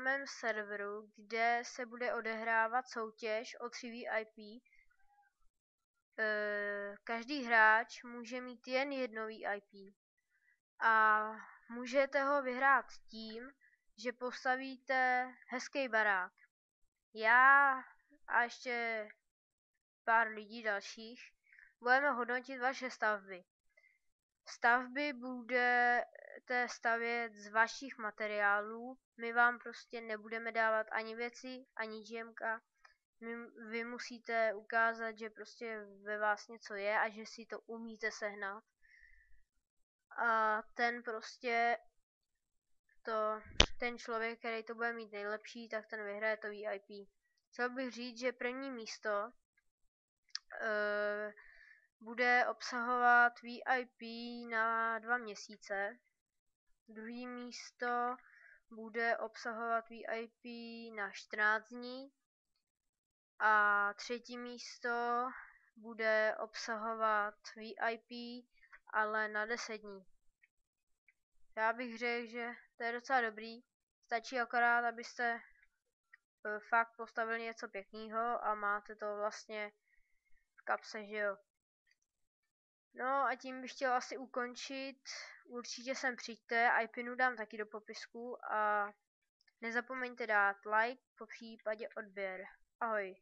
mém serveru, kde se bude odehrávat soutěž o 3 VIP. Každý hráč může mít jen jedno VIP a můžete ho vyhrát tím, že postavíte hezký barák. Já a ještě pár lidí dalších budeme hodnotit vaše stavby. Stavby budete stavět z vašich materiálů, my vám prostě nebudeme dávat ani věci, ani GMka. Vy musíte ukázat, že prostě ve vás něco je a že si to umíte sehnat. A ten člověk, který to bude mít nejlepší, tak ten vyhraje to VIP. Chtěl bych říct, že první místo bude obsahovat VIP na 2 měsíce. Druhý místo bude obsahovat VIP na 14 dní. A třetí místo bude obsahovat VIP, ale na 10 dní. Já bych řekl, že to je docela dobrý. Stačí akorát, abyste fakt postavili něco pěkného a máte to vlastně v kapse, že jo. No a tím bych chtěl asi ukončit. Určitě sem přijďte, IPinu dám taky do popisku a nezapomeňte dát like, popřípadě odběr. Ahoj.